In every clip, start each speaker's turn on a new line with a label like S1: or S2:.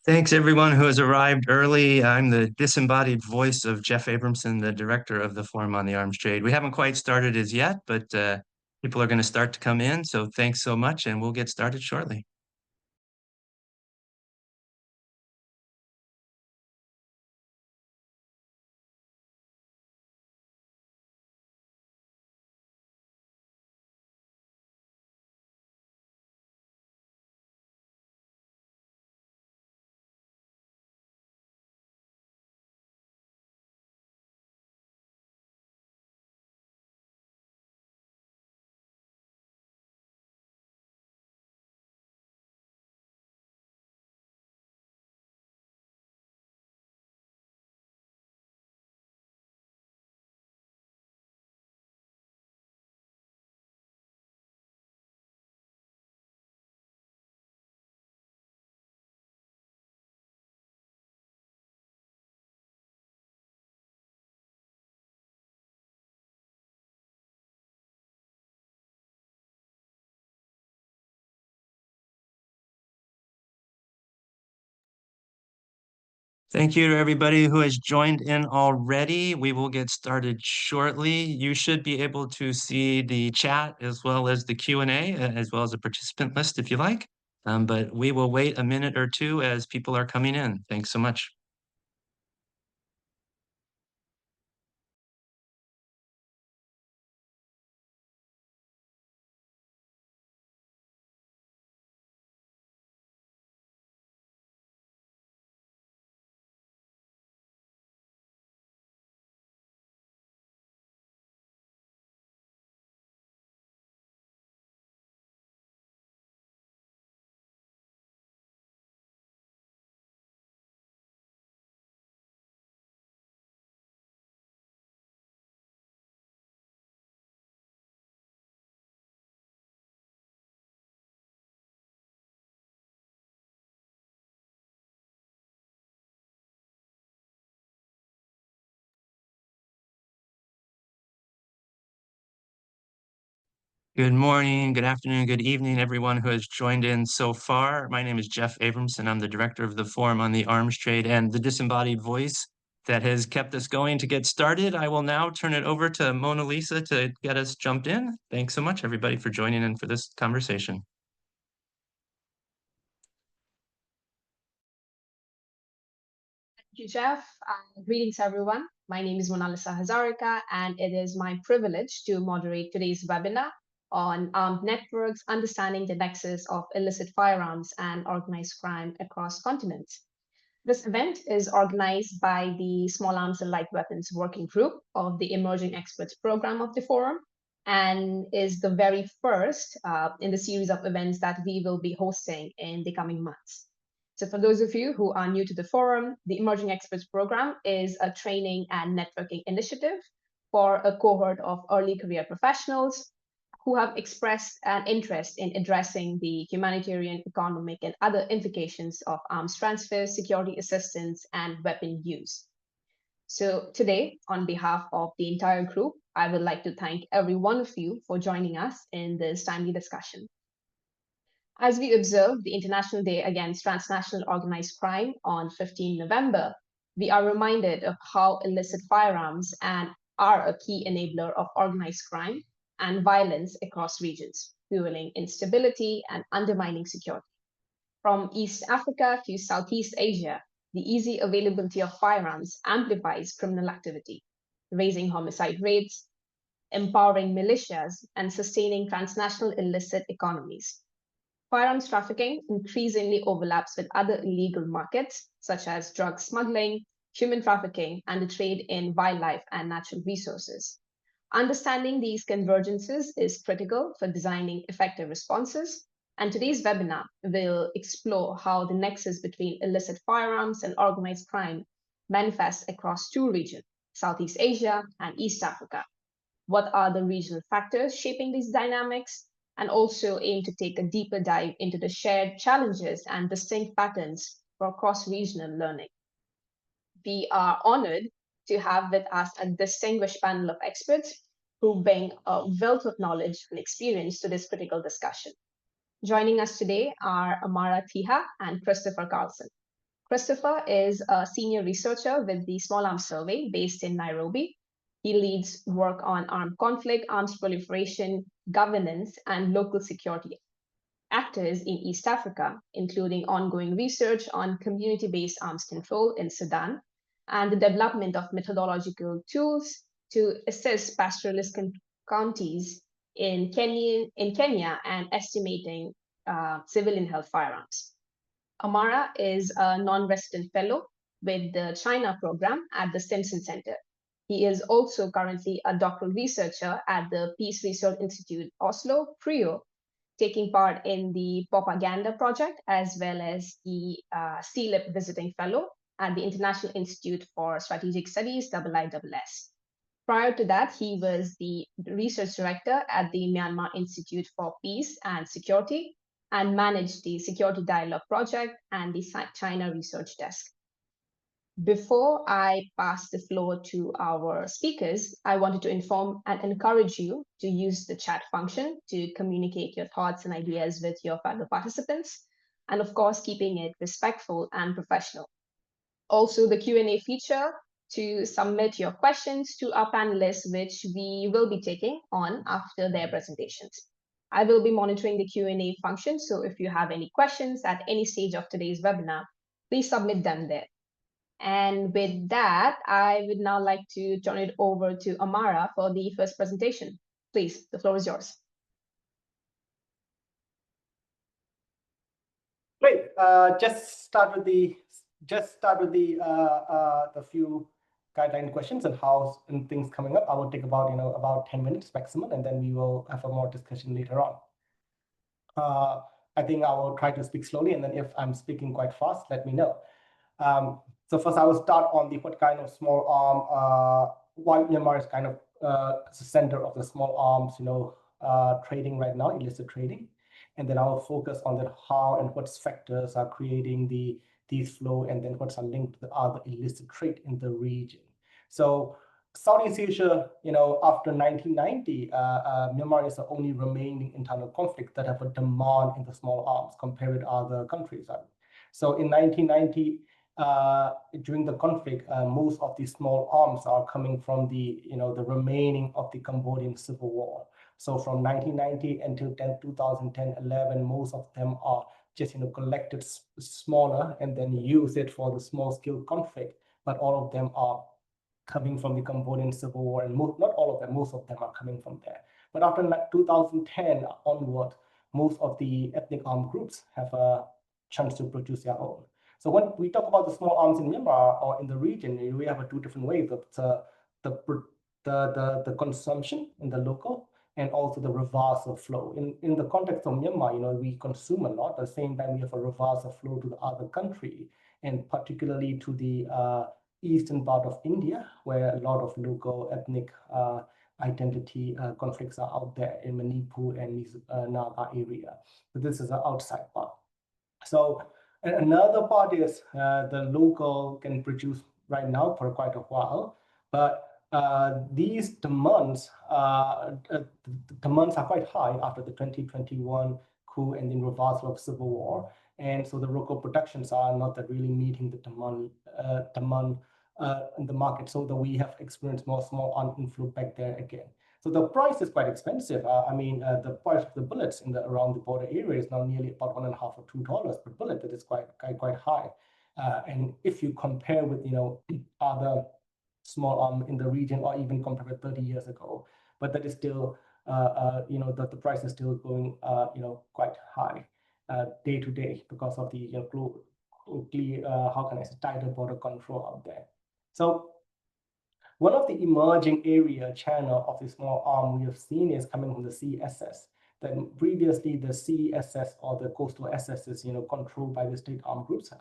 S1: Thanks everyone who has arrived early. I'm the disembodied voice of Jeff Abramson, the director of the Forum on the Arms Trade. We haven't quite started as yet, but people are going to start to come in. So thanks so much, and we'll get started shortly. Thank you to everybody who has joined in already. We will get started shortly. You should be able to see the chat as well as the Q&A, as well as a participant list if you like. But we will wait a minute or two as people are coming in. Thanks so much. Good morning, good afternoon, good evening, everyone who has joined in so far. My name is Jeff Abramson. I'm the director of the Forum on the Arms Trade and the disembodied voice that has kept us going to get started. I will now turn it over to Mona Lisa to get us jumped in. Thanks so much, everybody, for joining in for this conversation.
S2: Thank you, Jeff. Greetings, everyone. My name is Mona Lisa Hazarika, and it is my privilege to moderate today's webinar on armed networks, understanding the nexus of illicit firearms and organized crime across continents. This event is organized by the Small Arms and Light Weapons Working Group of the Emerging Experts Program of the Forum, and is the very first in the series of events that we will be hosting in the coming months. So for those of you who are new to the forum, the Emerging Experts Program is a training and networking initiative for a cohort of early career professionals who have expressed an interest in addressing the humanitarian, economic, and other implications of arms transfer, security assistance, and weapon use. So today, on behalf of the entire group, I would like to thank every one of you for joining us in this timely discussion. As we observe the International Day Against Transnational Organized Crime on 15 November, we are reminded of how illicit firearms are a key enabler of organized crime and violence across regions, fueling instability and undermining security. From East Africa to Southeast Asia, the easy availability of firearms amplifies criminal activity, raising homicide rates, empowering militias, and sustaining transnational illicit economies. Firearms trafficking increasingly overlaps with other illegal markets, such as drug smuggling, human trafficking, and the trade in wildlife and natural resources. Understanding these convergences is critical for designing effective responses, and today's webinar will explore how the nexus between illicit firearms and organized crime manifests across two regions, Southeast Asia and East Africa. What are the regional factors shaping these dynamics? And also aim to take a deeper dive into the shared challenges and distinct patterns for cross-regional learning. We are honored to have with us a distinguished panel of experts who bring a wealth of knowledge and experience to this critical discussion. Joining us today are Amara Thiha and Christopher Carlson. Christopher is a senior researcher with the Small Arms Survey based in Nairobi. He leads work on armed conflict, arms proliferation, governance, and local security actors in East Africa, including ongoing research on community-based arms control in Sudan and the development of methodological tools to assess pastoralist counties in Kenya and estimating civilian health firearms. Amara is a non-resident fellow with the China program at the Simpson Center. He is also currently a doctoral researcher at the Peace Research Institute Oslo, PRIO, taking part in the propaganda project, as well as the CLIP visiting fellow at the International Institute for Strategic Studies, IISS. Prior to that, he was the research director at the Myanmar Institute for Peace and Security and managed the Security Dialogue Project and the China Research Desk. Before I pass the floor to our speakers, I wanted to inform and encourage you to use the chat function to communicate your thoughts and ideas with your fellow participants, and of course, keeping it respectful and professional. Also, the Q&A feature to submit your questions to our panelists, which we will be taking on after their presentations. I will be monitoring the Q&A function, so if you have any questions at any stage of today's webinar, please submit them there. And with that, I would now like to turn it over to Amara for the first presentation. Please, the floor is yours.
S3: Great. Just start with the few guideline questions and how and things coming up. I will take about 10 minutes maximum, and then we will have a more discussion later on. I think I will try to speak slowly, and then if I'm speaking quite fast, let me know. So first, I will start on what kind of small arm, why Myanmar is kind of the center of the small arms, trading right now, illicit trading, and then I will focus on how and what factors are creating these flow, and then what's linked to the other illicit trade in the region. So Southeast Asia, after 1990, Myanmar is the only remaining internal conflict that have a demand in the small arms compared with other countries. So in 1990. During the conflict, most of these small arms are coming from the remaining of the Cambodian Civil War. So from 1990 until 2010-11, most of them are just collected smaller and then use it for the small-scale conflict. But all of them are coming from the Cambodian Civil War, and not all of them, most of them are coming from there. But after 2010 onward, most of the ethnic armed groups have a chance to produce their own. So when we talk about the small arms in Myanmar or in the region, we have two different ways of the consumption in the local and also the reversal flow. In the context of Myanmar, we consume a lot. At the same time, we have a reversal flow to the other country, and particularly to the eastern part of India, where a lot of local ethnic identity conflicts are out there in Manipur and Naga area. So this is the outside part. So another part is the local can produce right now for quite a while, but these demands are quite high after the 2021 coup and then reversal of civil war, and so the local productions are not really meeting the demand in the market, so that we have experienced more small arm inflow back there again. So the price is quite expensive. The price of the bullets around the border area is now nearly about $1.50 or $2 per bullet. That is quite high. And if you compare with other small arm in the region, or even compare with 30 years ago, but that is still the price is still going quite high day to day because of the tighter border control out there. So one of the emerging area channel of the small arm we have seen is coming from the CSS. Then previously the CSS or the coastal SS is controlled by the state armed groups,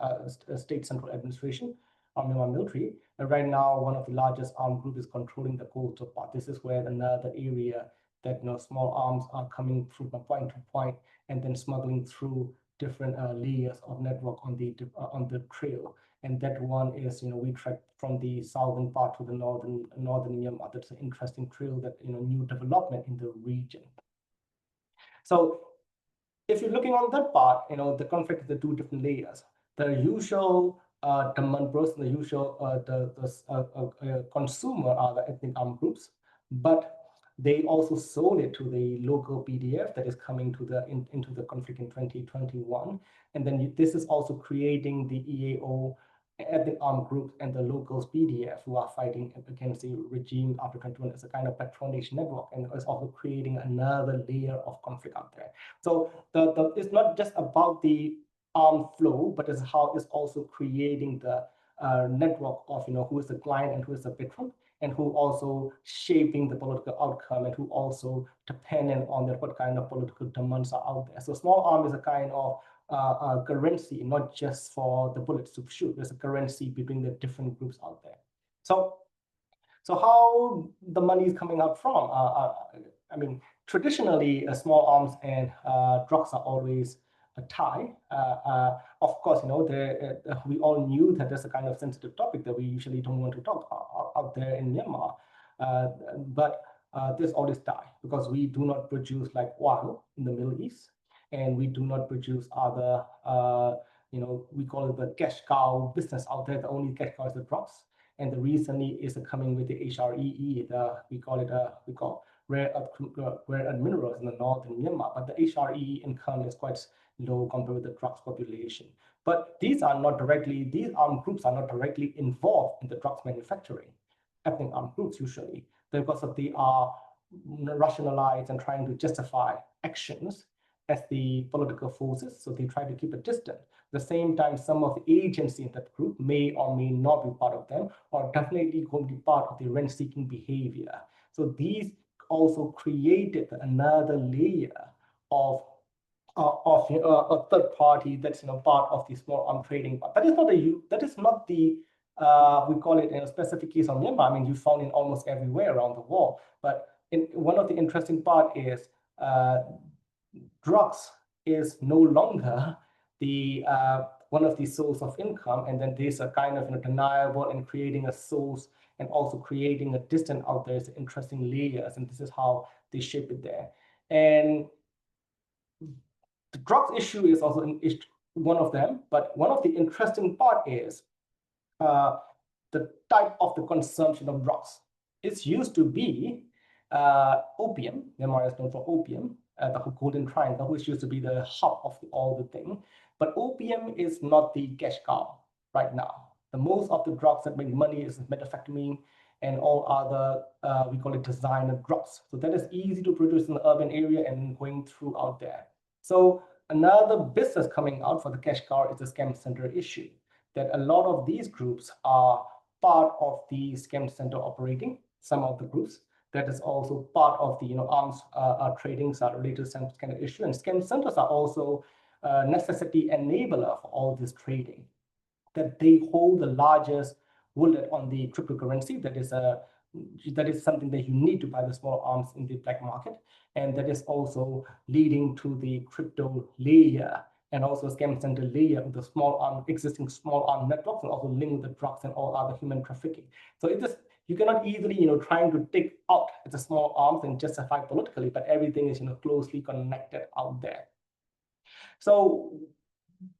S3: state central administration, Myanmar military. And right now, one of the largest armed groups is controlling the coastal part. This is where another area that small arms are coming from point to point and then smuggling through different layers of network on the trail. And that one is, we track from the southern part to the northern Myanmar. That's an interesting trail that, new development in the region. So if you're looking on that part, the conflict is the two different layers. The usual demand person, the usual consumer are the ethnic armed groups, but they also sold it to the local PDF that is coming to into the conflict in 2021. And then this is also creating the EAO, ethnic armed groups, and the locals PDF who are fighting against the regime after 2021 as a kind of patronage network, and it's also creating another layer of conflict out there. So it's not just about the armed flow, but it's how it's also creating the network of who is the client and who is the patron, and who also shaping the political outcome, and who also dependent on what kind of political demands are out there. So small arm is a kind of currency, not just for the bullets to shoot. There's a currency between the different groups out there. So how the money is coming out from? I mean, traditionally, small arms and drugs are always a tie. Of course, we all knew that there's a kind of sensitive topic that we usually don't want to talk out there in Myanmar. But there's always tie, because we do not produce like oil in the Middle East, and we do not produce other, we call it the cash cow business out there. The only cash cow is the drugs. And the recently is coming with the HREE, we call rare earth minerals in the northern Myanmar. But the HREE income is quite low compared with the drugs population. But these armed groups are not directly involved in the drugs manufacturing, ethnic armed groups usually, because they are rationalized and trying to justify actions as the political forces, so they try to keep a distance. At the same time, some of the agency in that group may or may not be part of them, or definitely going to be part of the rent-seeking behavior. So these also created another layer of a third party that's part of the small arm trading. But that is not the we call it in a specific case on Myanmar. I mean, you found it almost everywhere around the world. But one of the interesting part is drugs is no longer the one of the source of income, and then there's a kind of deniable and creating a source and also creating a distance out there is interesting layers, and this is how they shape it there. And the drugs issue is also one of them, but one of the interesting part is the type of the consumption of drugs. It used to be opium. Myanmar is known for opium, the Golden Triangle, which used to be the hub of all the thing. But opium is not the cash cow right now. The most of the drugs that make money is methamphetamine and all other, we call it designer drugs. So that is easy to produce in the urban area and going through out there. So another business coming out for the cash cow is the scam center issue, that a lot of these groups are part of the scam center operating, some of the groups. That is also part of the arms trading are related to some kind of issue. And scam centers are also a necessity enabler for all this trading, that they hold the largest wallet on the cryptocurrency. That is something that you need to buy the small arms in the black market. And that is also leading to the crypto layer and also scam center layer of the existing small arm networks, and also linked with the drugs and all other human trafficking. So you cannot easily, trying to take out the small arms and justify politically, but everything is, closely connected out there. So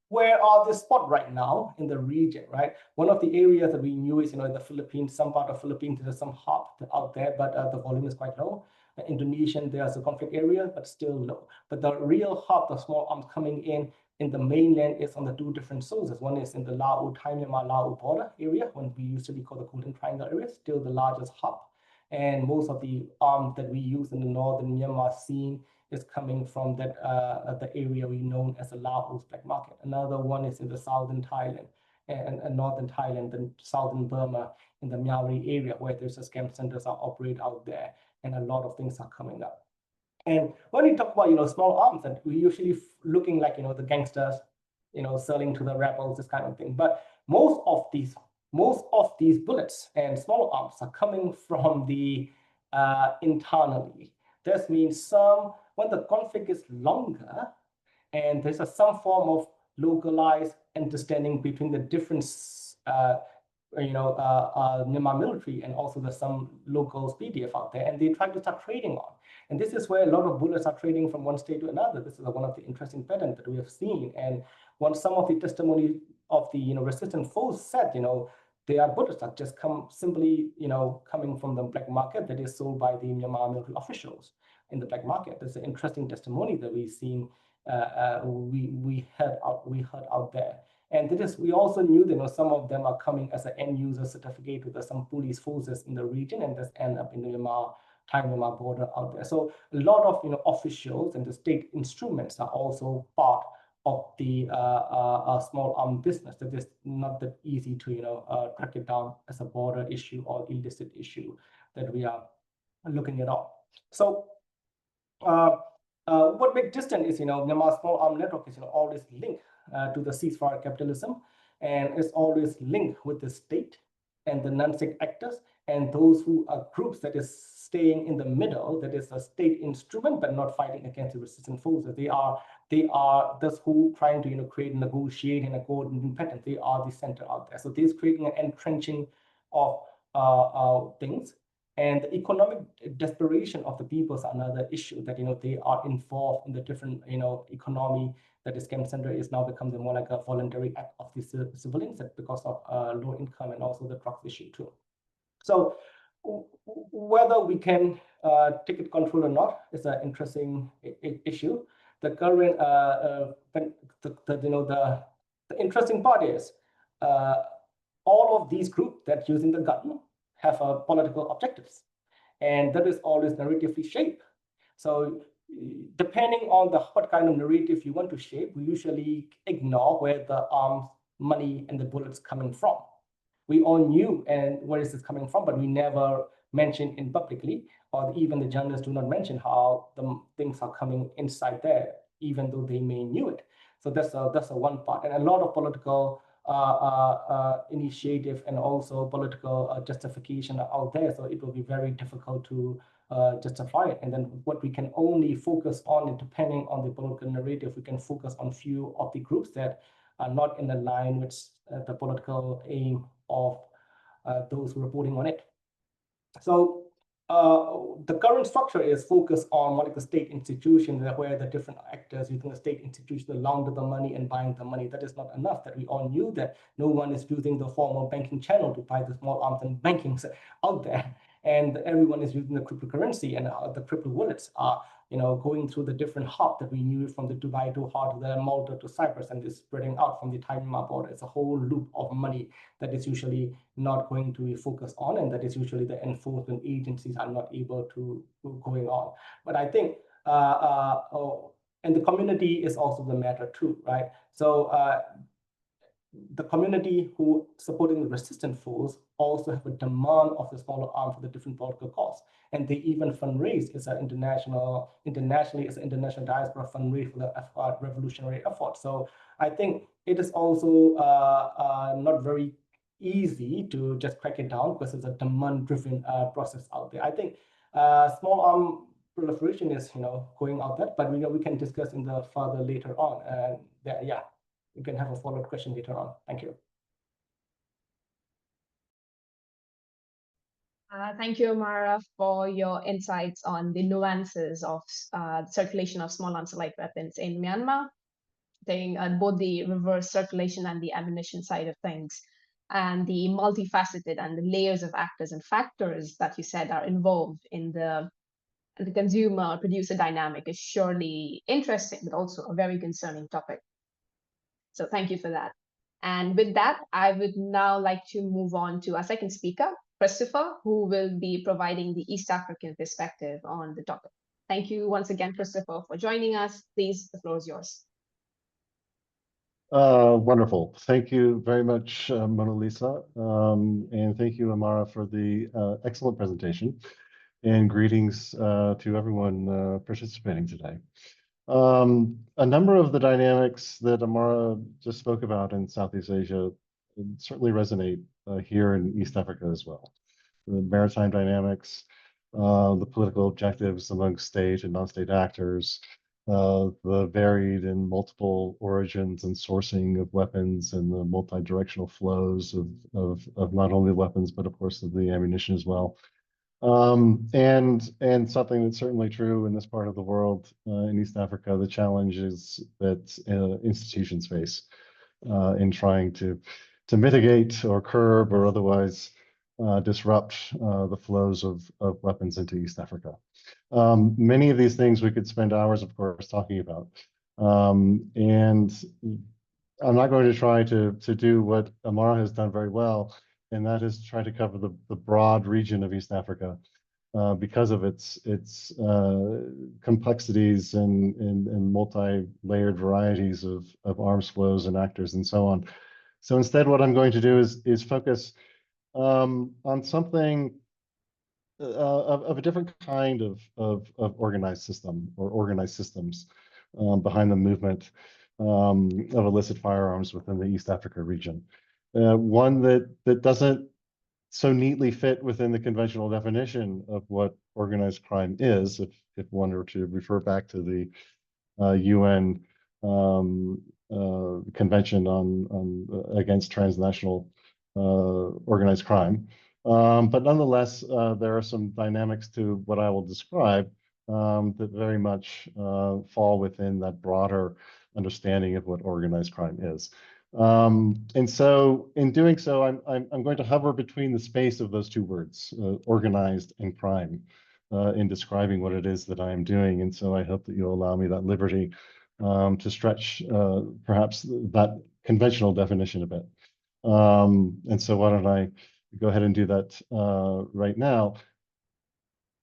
S3: where are the spot right now in the region, right? One of the areas that we knew is, in the Philippines, some part of Philippines, there's some hub out there, but the volume is quite low. Indonesian, there's a conflict area, but still low. But the real hub, the small arms coming in the mainland is on the two different sources. One is in the Thai Myanmar Lao border area, when we usually call the Golden Triangle area, still the largest hub. And most of the arms that we use in the northern Myanmar scene is coming from that the area we know as the Laos black market. Another one is in the southern Thailand and northern Thailand, and southern Burma in the Miaori area, where there's a scam centers are operate out there, and a lot of things are coming up. And when we talk about small arms, and we usually looking like the gangsters, selling to the rebels, this kind of thing. But most of these bullets and small arms are coming from the internally. This means when the conflict is longer, and there's some form of localized understanding between the different Myanmar military and also there's some local PDF out there, and they try to start trading on. And this is where a lot of bullets are trading from one state to another. This is one of the interesting patterns that we have seen. And once some of the testimony of the resistant force said, their bullets are just simply coming from the black market that is sold by the Myanmar military officials in the black market. There's an interesting testimony that we've seen. We heard out there. And we also knew that some of them are coming as an end user certificate with some police forces in the region and just end up in the Thai-Myanmar border out there. So a lot of officials and the state instruments are also part of the small arms business. That is not that easy to track it down as a border issue or illicit issue that we are looking at all. So what makes distant is Myanmar small arms network is always linked to the ceasefire capitalism, and it's always linked with the state and the non-state actors and those who are groups that is staying in the middle, that is a state instrument but not fighting against the resistant forces. They are those who trying to create, negotiate, and a coordinating pattern. They are the center out there. So this is creating an entrenching of things. And the economic desperation of the people is another issue that they are involved in the different economy. That is camp center is now become more like a voluntary act of the civilians because of low income and also the drugs issue too. So whether we can take it control or not is an interesting issue. The current the interesting part is all of these groups that using the gun have political objectives, and that is always narratively shaped. So depending on what kind of narrative you want to shape, we usually ignore where the arms, money, and the bullets coming from. We all knew and where is this coming from, but we never mentioned it publicly, or even the journalists do not mention how the things are coming inside there, even though they may knew it. So that's a one part, and a lot of political initiative and also political justification are out there. So it will be very difficult to justify it. And then what we can only focus on, and depending on the political narrative, we can focus on few of the groups that are not in the line with the political aim of those reporting on it. So the current structure is focused on like the state institution, where the different actors using the state institution launder the money and buying the money. That is not enough. That we all knew that no one is using the formal banking channel to buy the small arms and bankings out there, and everyone is using the cryptocurrency, and the crypto wallets are going through the different hub that we knew from the Dubai to Hard to the Malta to Cyprus, and is spreading out from the Thai-Myanmar border. It's a whole loop of money that is usually not going to be focused on, and that is usually the enforcement agencies are not able to going on. But I think, and the community is also the matter too, right? So the community who supporting the resistant force also have a demand of the smaller arm for the different political cause. And they even fundraise as an internationally as an international diaspora fundraise for the revolutionary effort. So I think it is also not very easy to just crack it down, because it's a demand-driven process out there. I think small arm proliferation is going out there, but we can discuss in the further later on. And yeah, you can have a follow-up question later on. Thank you.
S2: Thank you, Amara, for your insights on the nuances of circulation of small arms light weapons in Myanmar, both the reverse circulation and the ammunition side of things, and the multifaceted and the layers of actors and factors that you said are involved in the consumer-producer dynamic is surely interesting, but also a very concerning topic. So thank you for that. And with that, I would now like to move on to our second speaker, Christopher, who will be providing the East African perspective on the topic. Thank you once again, Christopher, for joining us. Please, the floor is yours.
S4: Wonderful. Thank you very much, Mona Lisa. And thank you, Amara, for the excellent presentation. And greetings to everyone participating today. A number of the dynamics that Amara just spoke about in Southeast Asia certainly resonate here in East Africa as well. The maritime dynamics, the political objectives among state and non-state actors, the varied and multiple origins and sourcing of weapons, and the multi-directional flows of not only weapons, but of course of the ammunition as well. And something that's certainly true in this part of the world, in East Africa, the challenges that institutions face. in trying to mitigate or curb or otherwise disrupt the flows of weapons into East Africa. Many of these things we could spend hours, of course, talking about. And I'm not going to try to do what Amara has done very well, and that is try to cover the broad region of East Africa because of its complexities and multi-layered varieties of arms flows and actors and so on. So instead, what I'm going to do is focus on something of a different kind of organized system or organized systems behind the movement of illicit firearms within the East Africa region. One that doesn't so neatly fit within the conventional definition of what organized crime is, if one were to refer back to the UN Convention against Transnational organized crime. But nonetheless, there are some dynamics to what I will describe that very much fall within that broader understanding of what organized crime is. And so in doing so, I'm going to hover between the space of those two words, organized and crime, in describing what it is that I am doing. And so I hope that you'll allow me that liberty to stretch perhaps that conventional definition a bit. And so why don't I go ahead and do that right now.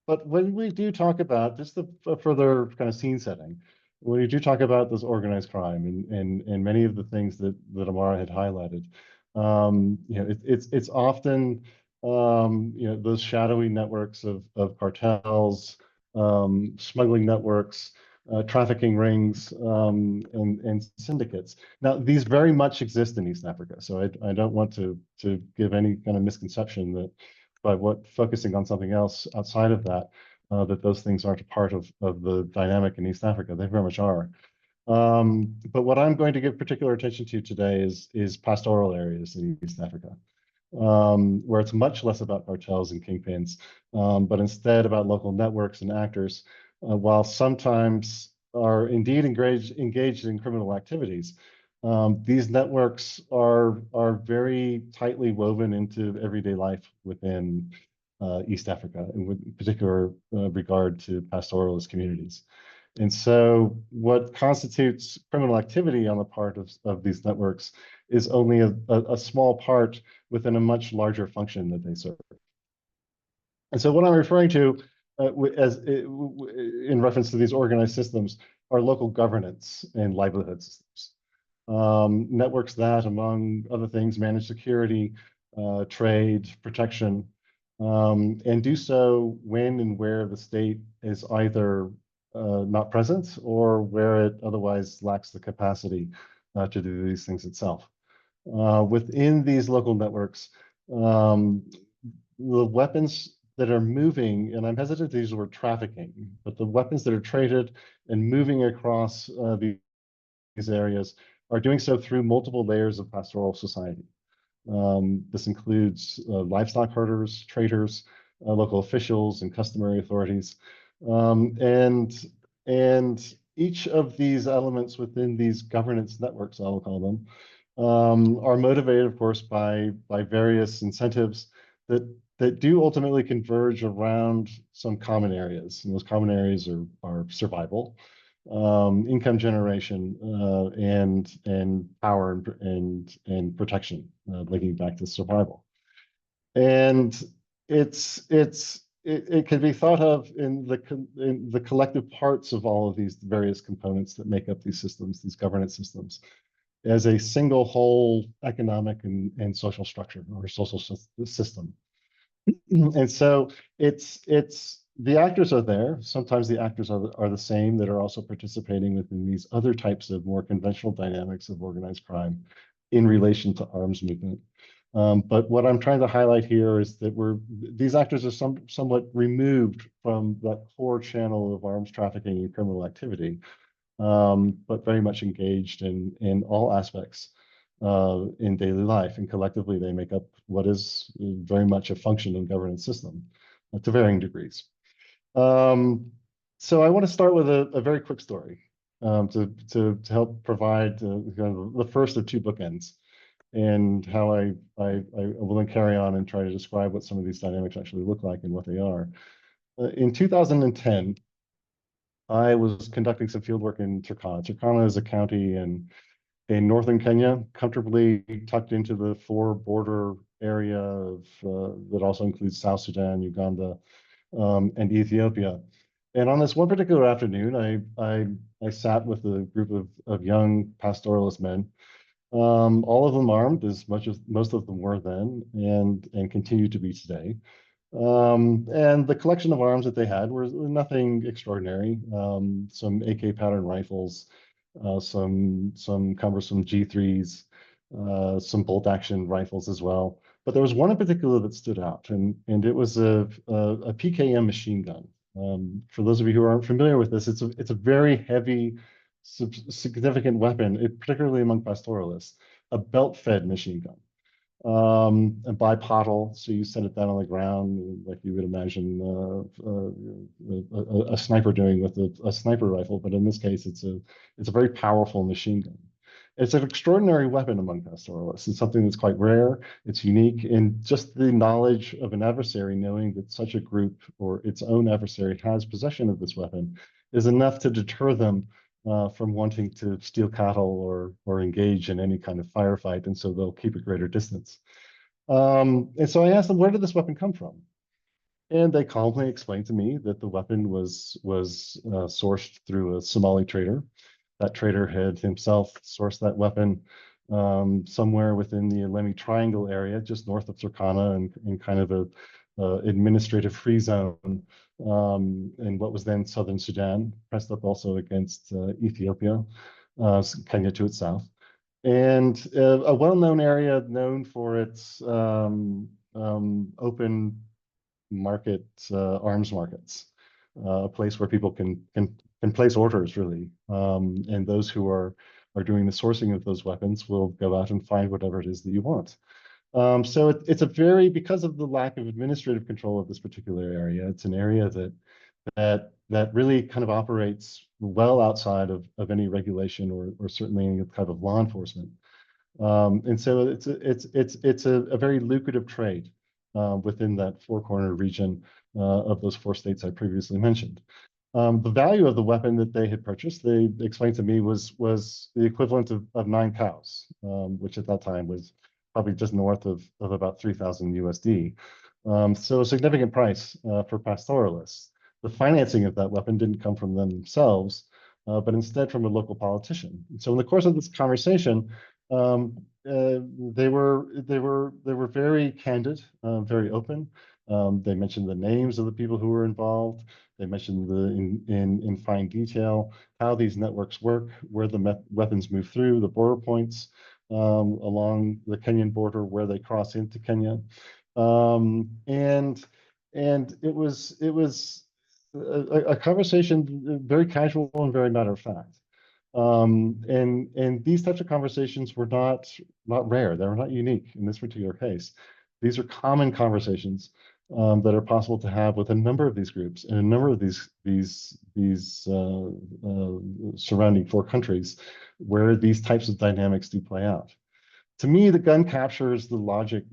S4: But when we do talk about, just a further kind of scene setting, when we do talk about this organized crime and many of the things that Amara had highlighted, it's often those shadowy networks of cartels, smuggling networks, trafficking rings, and syndicates. Now, these very much exist in East Africa, so I don't want to give any kind of misconception that by focusing on something else outside of that, that those things aren't a part of the dynamic in East Africa. They very much are. But what I'm going to give particular attention to today is pastoral areas in East Africa, where it's much less about cartels and kingpins, but instead about local networks and actors, while sometimes are indeed engaged in criminal activities. These networks are very tightly woven into everyday life within East Africa, and with particular regard to pastoralist communities. And so what constitutes criminal activity on the part of these networks is only a small part within a much larger function that they serve. And so what I'm referring to in reference to these organized systems are local governance and livelihood systems. Networks that, among other things, manage security, trade, protection, and do so when and where the state is either not present or where it otherwise lacks the capacity to do these things itself. Within these local networks, the weapons that are moving, and I'm hesitant to use the word trafficking, but the weapons that are traded and moving across these areas are doing so through multiple layers of pastoral society. This includes livestock herders, traders, local officials, and customary authorities. And each of these elements within these governance networks, I'll call them, are motivated, of course, by various incentives that do ultimately converge around some common areas. And those common areas are survival, income generation, and power and protection, linking back to survival. And it can be thought of in the collective parts of all of these various components that make up these systems, these governance systems, as a single whole economic and social structure or social system. And so the actors are there. Sometimes the actors are the same that are also participating within these other types of more conventional dynamics of organized crime in relation to arms movement. But what I'm trying to highlight here is that these actors are somewhat removed from that core channel of arms trafficking and criminal activity, but very much engaged in all aspects in daily life, and collectively they make up what is very much a function and governance system to varying degrees. So I want to start with a very quick story. to help provide kind of the first of two bookends, and how I will then carry on and try to describe what some of these dynamics actually look like and what they are. In 2010, I was conducting some field work in Turkana. Turkana is a county in northern Kenya, comfortably tucked into the four border area of that also includes South Sudan, Uganda, and Ethiopia. And on this one particular afternoon, I sat with a group of young pastoralist men, all of them armed, as much as most of them were then, and continue to be today. And the collection of arms that they had was nothing extraordinary. Some AK pattern rifles, some cumbersome G3s, some bolt action rifles as well. But there was one in particular that stood out, and it was a PKM machine gun. For those of you who aren't familiar with this, it's a very heavy, significant weapon, particularly among pastoralists, a belt-fed machine gun. And bipodal, so you set it down on the ground like you would imagine a sniper doing with a sniper rifle, but in this case, it's a very powerful machine gun. It's an extraordinary weapon among pastoralists. It's something that's quite rare. It's unique, and just the knowledge of an adversary, knowing that such a group or its own adversary has possession of this weapon, is enough to deter them from wanting to steal cattle or engage in any kind of firefight, and so they'll keep a greater distance. And so I asked them, where did this weapon come from? And they calmly explained to me that the weapon was sourced through a Somali trader. That trader had himself sourced that weapon somewhere within the Alemi Triangle area, just north of Turkana, and in kind of a administrative free zone in what was then southern Sudan, pressed up also against Ethiopia, Kenya to its south. And a well-known area known for its open market arms markets, a place where people can place orders, really, and those who are doing the sourcing of those weapons will go out and find whatever it is that you want. So it's a very, because of the lack of administrative control of this particular area, it's an area that really kind of operates well outside of any regulation or certainly any type of law enforcement. And so it's a very lucrative trade within that four-corner region of those four states I previously mentioned. The value of the weapon that they had purchased, they explained to me, was the equivalent of 9 cows, which at that time was probably just north of about 3,000 USD. So a significant price for pastoralists. The financing of that weapon didn't come from them themselves, but instead from a local politician. And so in the course of this conversation, they were very candid, very open. They mentioned the names of the people who were involved. They mentioned in fine detail how these networks work, where the weapons move through, the border points along the Kenyan border, where they cross into Kenya, and it was a conversation, very casual and very matter of fact. And these types of conversations were not rare. They were not unique in this particular case. These are common conversations that are possible to have with a number of these groups and a number of these surrounding four countries where these types of dynamics do play out. To me, the gun captures the logic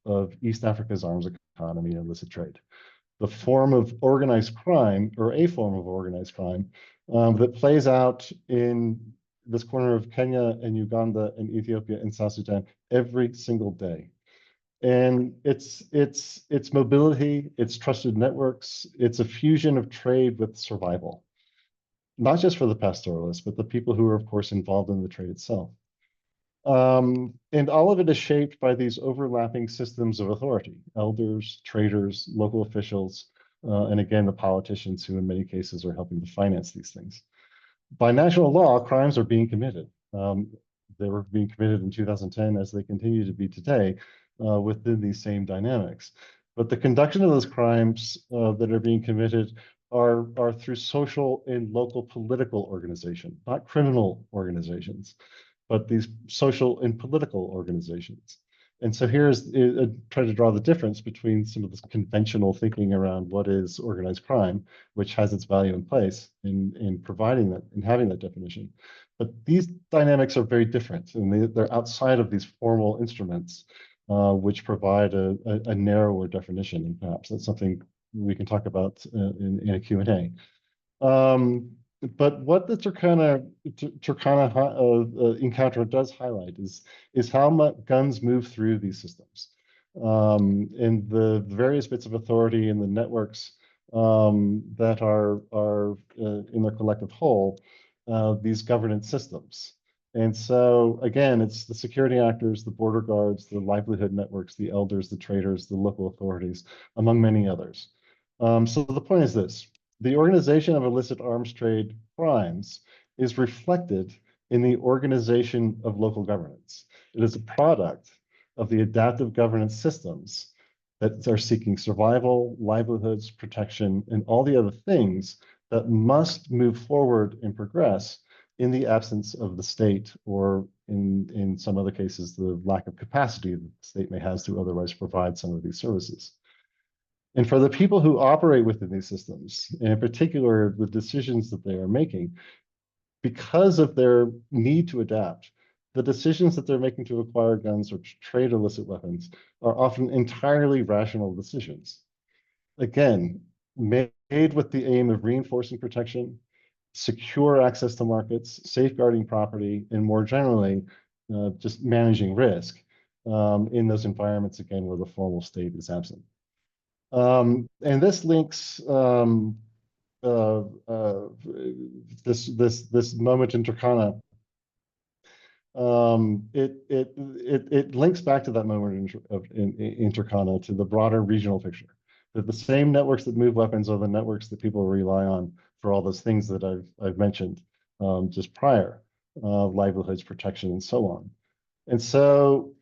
S4: of East Africa's arms economy and illicit trade. The form of organized crime, or a form of organized crime, that plays out in this corner of Kenya and Uganda and Ethiopia and South Sudan every single day. And it's mobility, it's trusted networks, it's a fusion of trade with survival, not just for the pastoralists, but the people who are, of course, involved in the trade itself. And all of it is shaped by these overlapping systems of authority: elders, traders, local officials, and again, the politicians who in many cases are helping to finance these things. By national law, crimes are being committed. They were being committed in 2010 as they continue to be today within these same dynamics. But the conduction of those crimes that are being committed are through social and local political organization, not criminal organizations, but these social and political organizations. And so here's try to draw the difference between some of this conventional thinking around what is organized crime, which has its value in place in providing that, in having that definition. But these dynamics are very different, and they're outside of these formal instruments, which provide a narrower definition. And perhaps that's something we can talk about in a Q&A. But what the Turkana encounter does highlight is how much guns move through these systems, and the various bits of authority and the networks that are in their collective whole, these governance systems. And so again, it's the security actors, the border guards, the livelihood networks, the elders, the traders, the local authorities, among many others. So the point is this: the organization of illicit arms trade crimes is reflected in the organization of local governance. It is a product of the adaptive governance systems that are seeking survival, livelihoods, protection, and all the other things that must move forward and progress in the absence of the state, or in some other cases, the lack of capacity that the state may have to otherwise provide some of these services. And for the people who operate within these systems, and in particular, the decisions that they are making, because of their need to adapt, the decisions that they're making to acquire guns or to trade illicit weapons are often entirely rational decisions. Again, made with the aim of reinforcing protection, secure access to markets, safeguarding property, and more generally, just managing risk in those environments, again, where the formal state is absent. And this links this moment in Turkana. It links back to that moment in Turkana, to the broader regional picture. That the same networks that move weapons are the networks that people rely on for all those things that I've mentioned just prior, livelihoods, protection, and so on. And so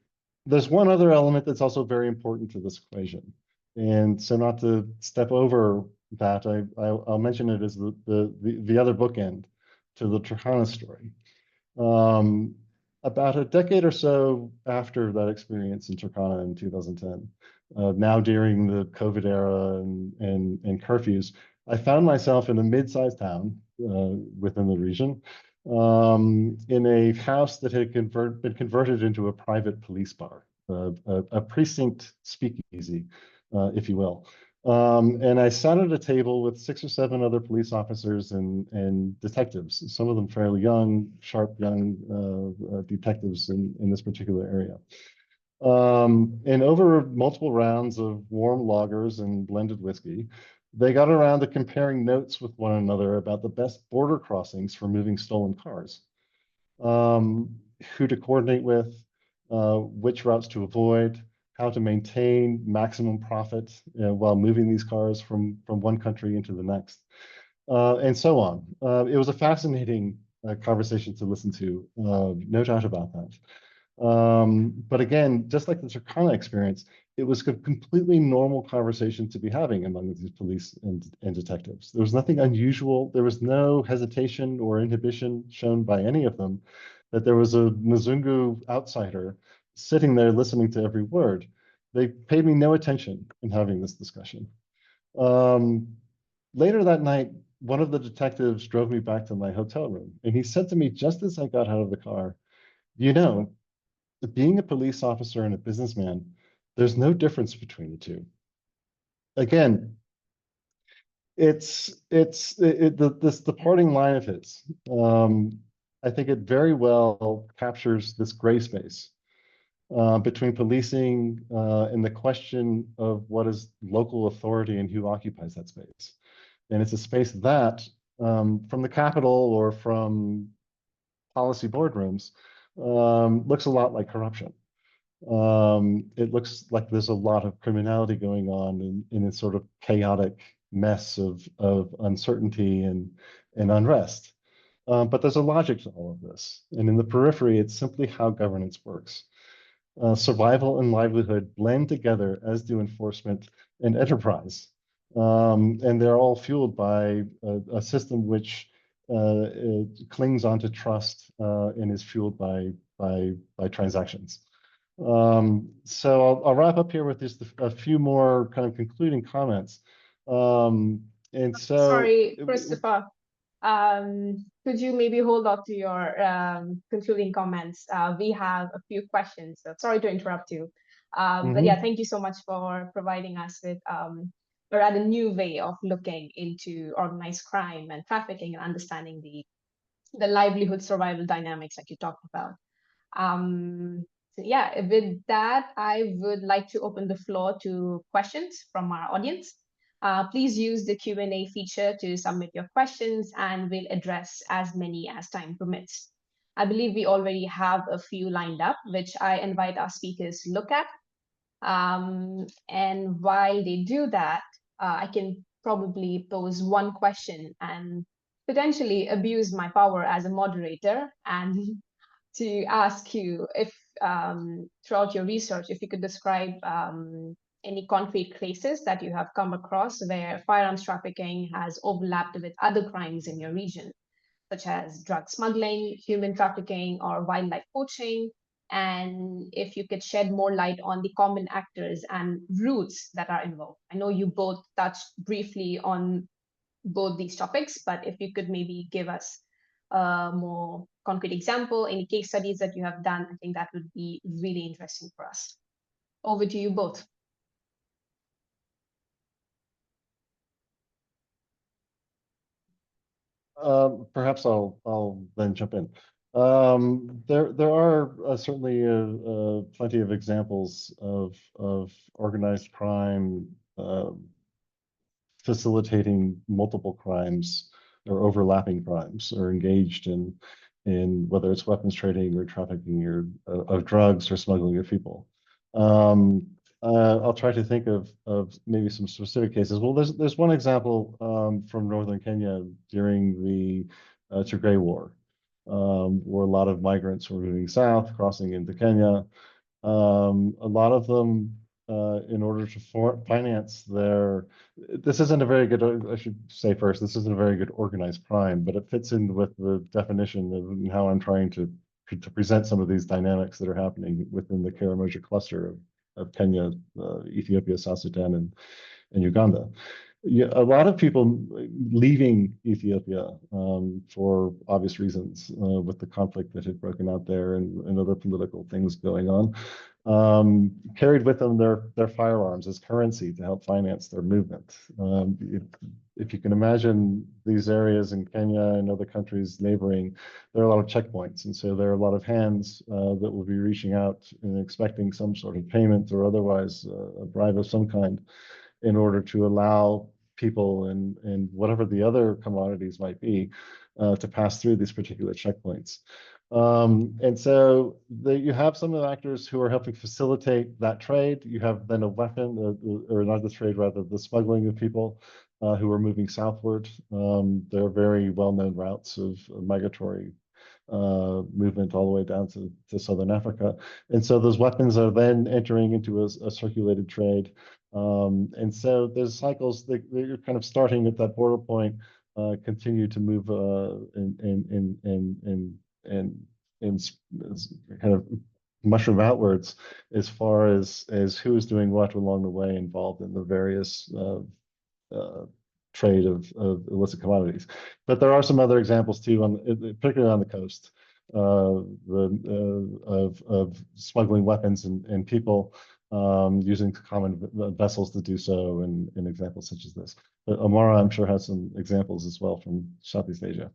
S4: there's one other element that's also very important to this equation. And so, not to step over that, I'll mention it as the other bookend to the Turkana story. About a decade or so after that experience in Turkana in 2010, now during the COVID era and curfews, I found myself in a mid-sized town within the region, in a house that had been converted into a private police bar, a precinct speakeasy, if you will. And I sat at a table with 6 or 7 other police officers and detectives, some of them fairly young, sharp young detectives in this particular area. And over multiple rounds of warm lagers and blended whiskey, they got around to comparing notes with one another about the best border crossings for moving stolen cars, who to coordinate with, which routes to avoid, how to maintain maximum profit while moving these cars from one country into the next, and so on. It was a fascinating conversation to listen to, no doubt about that. But again, just like the Turkana experience, it was a completely normal conversation to be having among these police and detectives. There was nothing unusual. There was no hesitation or inhibition shown by any of them that there was a Mzungu outsider sitting there listening to every word. They paid me no attention in having this discussion. Later that night, one of the detectives drove me back to my hotel room, and he said to me just as I got out of the car, "You know, being a police officer and a businessman, there's no difference between the two." Again, this departing line of his. I think it very well captures this gray space between policing and the question of what is local authority and who occupies that space. And it's a space that, from the Capitol or from policy boardrooms, looks a lot like corruption. It looks like there's a lot of criminality going on in a sort of chaotic mess of uncertainty and unrest. But there's a logic to all of this. And in the periphery, it's simply how governance works. Survival and livelihood blend together, as do enforcement and enterprise. And they're all fueled by a system which clings onto trust and is fueled by transactions. So I'll wrap up here with just a few more kind of concluding comments. And so,
S2: Sorry, Christopher. Could you maybe hold on to your concluding comments? We have a few questions. So sorry to interrupt you. But yeah, thank you so much for providing us with a rather new way of looking into organized crime and trafficking and understanding the livelihood survival dynamics that you talked about. So yeah, with that, I would like to open the floor to questions from our audience. Please use the Q&A feature to submit your questions, and we'll address as many as time permits. I believe we already have a few lined up, which I invite our speakers to look at. And while they do that, I can probably pose one question and potentially abuse my power as a moderator and to ask you if throughout your research, if you could describe any concrete cases that you have come across where firearms trafficking has overlapped with other crimes in your region, such as drug smuggling, human trafficking, or wildlife poaching. And if you could shed more light on the common actors and routes that are involved. I know you both touched briefly on both these topics, but if you could maybe give us a more concrete example, any case studies that you have done, I think that would be really interesting for us. Over to you both.
S4: Perhaps I'll then jump in. There are certainly plenty of examples of organized crime facilitating multiple crimes or overlapping crimes, or engaged in whether it's weapons trading or trafficking or of drugs or smuggling of people. I'll try to think of maybe some specific cases. Well, there's one example from northern Kenya during the Tigray War, where a lot of migrants were moving south, crossing into Kenya. A lot of them, in order to finance their, this isn't a very good, I should say first, this isn't a very good organized crime, but it fits in with the definition of how I'm trying to present some of these dynamics that are happening within the Karamoja cluster of Kenya, Ethiopia, South Sudan, and Uganda. Yeah, a lot of people leaving Ethiopia for obvious reasons, with the conflict that had broken out there and other political things going on, carried with them their firearms as currency to help finance their movement. If you can imagine these areas in Kenya and other countries neighboring, there are a lot of checkpoints, and so there are a lot of hands that will be reaching out and expecting some sort of payment or otherwise a bribe of some kind in order to allow people and whatever the other commodities might be to pass through these particular checkpoints. And so you have some of the actors who are helping facilitate that trade. You have then a weapon, or not the trade, rather the smuggling of people who are moving southward. There are very well-known routes of migratory movement all the way down to Southern Africa. And so those weapons are then entering into a circulated trade. And so there's cycles that you're kind of starting at that border point, continue to move and kind of mushroom outwards as far as who is doing what along the way involved in the various trade of illicit commodities. But there are some other examples too, particularly on the coast, of smuggling weapons and people, using common vessels to do so, in examples such as this. But Amara, I'm sure, has some examples as well from Southeast Asia.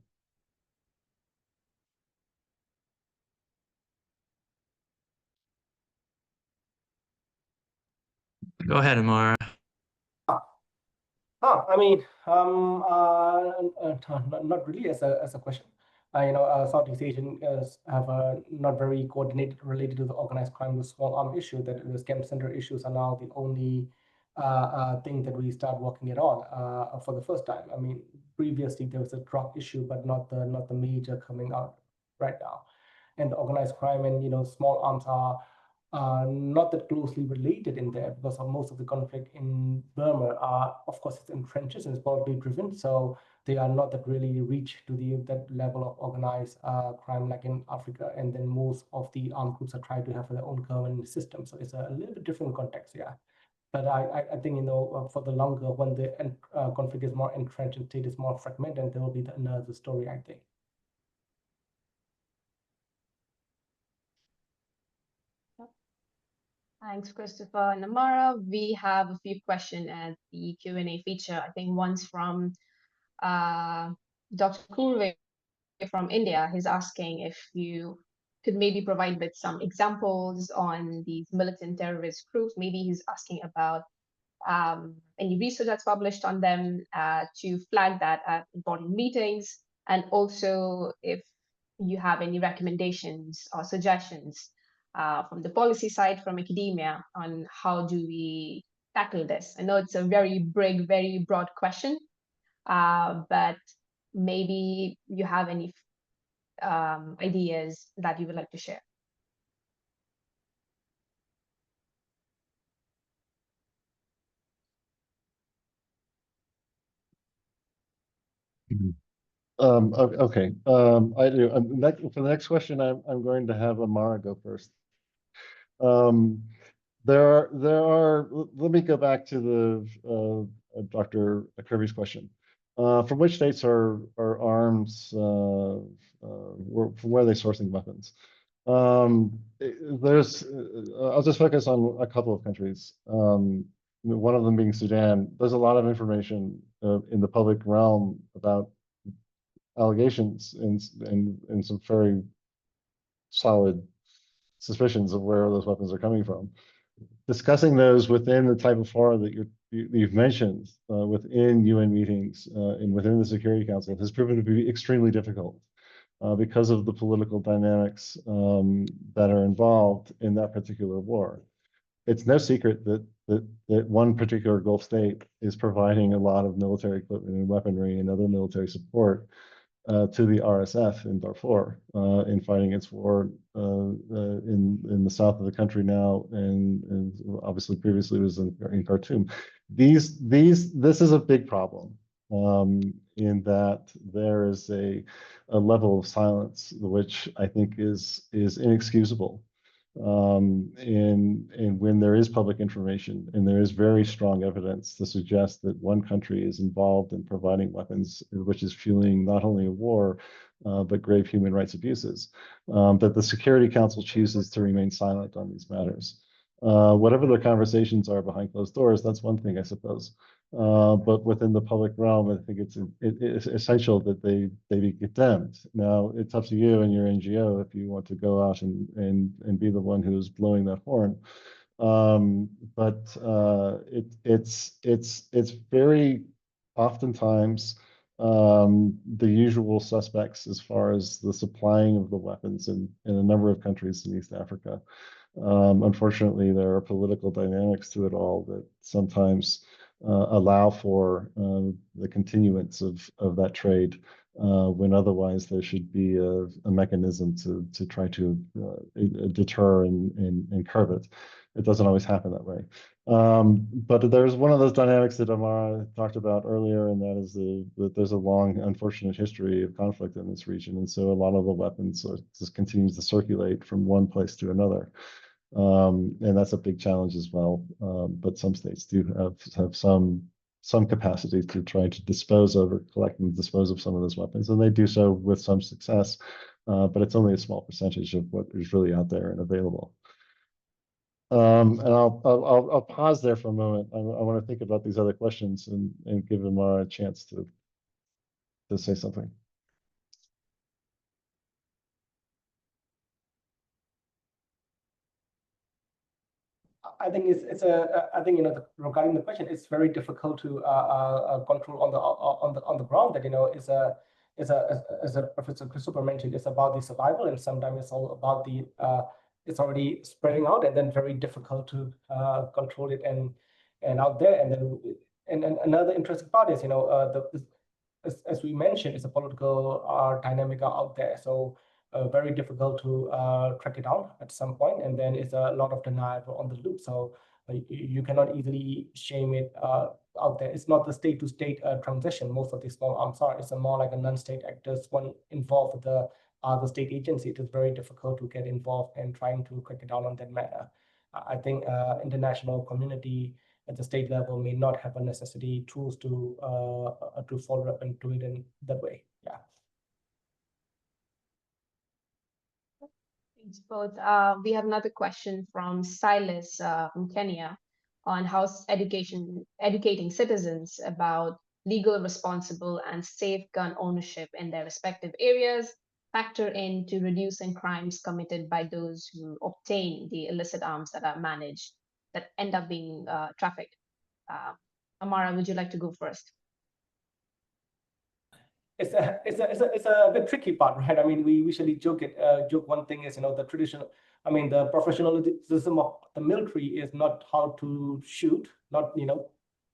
S1: Go ahead, Amara.
S3: I mean, not really as a question. Southeast Asian have a not very coordinated related to the organized crime, the small arm issue, that the scam center issues are now the only thing that we start working it on for the first time. I mean, previously there was a drug issue, but not the major coming out right now. And the organized crime and small arms are not that closely related in there, because of most of the conflict in Burma are, of course, it's in trenches and it's politically driven. So they are not that really reach to that level of organized crime like in Africa. And then most of the armed groups are trying to have their own governance system. So it's a little bit different context, yeah. But I think, you know, for the longer, when the conflict is more entrenched and state is more fragmented, there will be another story, I think.
S2: Thanks, Christopher and Amara. We have a few questions at the Q&A feature. I think one's from Dr. Kurve from India. He's asking if you could maybe provide with some examples on these militant terrorist groups. Maybe he's asking about any research that's published on them to flag that at important meetings, and also if you have any recommendations or suggestions from the policy side, from academia, on how do we tackle this. I know it's a very big, very broad question, but maybe you have any ideas that you would like to share.
S4: Okay. I do. For the next question, I'm going to have Amara go first. There are. Let me go back to the Dr. Kirby's question. From which states are arms? From where are they sourcing weapons? I'll just focus on a couple of countries. One of them being Sudan. There's a lot of information in the public realm about allegations and some very solid suspicions of where those weapons are coming from. Discussing those within the type of forum that you've mentioned, within UN meetings and within the Security Council, has proven to be extremely difficult because of the political dynamics that are involved in that particular war. It's no secret that one particular Gulf state is providing a lot of military equipment and weaponry and other military support to the RSF in Darfur in fighting its war in the south of the country now, and obviously previously was in Khartoum. This is a big problem in that there is a level of silence which I think is inexcusable. And when there is public information and there is very strong evidence to suggest that one country is involved in providing weapons, which is fueling not only a war, but grave human rights abuses, that the Security Council chooses to remain silent on these matters. Whatever their conversations are behind closed doors, that's one thing, I suppose. But within the public realm, I think it's essential that they be condemned. Now, it's up to you and your NGO if you want to go out and be the one who's blowing that horn. But it's very oftentimes the usual suspects as far as the supplying of the weapons in a number of countries in East Africa. Unfortunately, there are political dynamics to it all that sometimes allow for the continuance of that trade when otherwise there should be a mechanism to try to deter and curb it. It doesn't always happen that way. But there's one of those dynamics that Amara talked about earlier, and that is that there's a long, unfortunate history of conflict in this region. And so a lot of the weapons just continues to circulate from one place to another. And that's a big challenge as well. But some states do have some capacity to try to dispose of or collect and dispose of some of those weapons, and they do so with some success. But it's only a small percentage of what is really out there and available. And I'll pause there for a moment. I want to think about these other questions and give Amara a chance to say something.
S3: I think I think regarding the question, it's very difficult to control on the ground. That as Professor Christopher mentioned, it's about the survival, and sometimes it's all about the it's already spreading out, and then very difficult to control it and out there. And then another interesting part is as we mentioned, it's a political dynamic out there. So very difficult to track it down at some point, and then it's a lot of denial on the loop. So you cannot easily shame it out there. It's not the state-to-state transition. Most of these small arms are. It's a more like a non-state actors, one involved with the state agency. It is very difficult to get involved and trying to crack it down on that matter. I think international community at the state level may not have a necessity tools to follow up and do it in that way. Yeah.
S2: Thanks both. We have another question from Silas from Kenya on how educating citizens about legal, responsible, and safe gun ownership in their respective areas factor into reducing crimes committed by those who obtain the illicit arms that are managed, that end up being trafficked. Amara, would you like to go first?
S3: It's a bit tricky part, right? I mean, we usually joke one thing is, the traditional, the professionalism of the military is not how to shoot, not,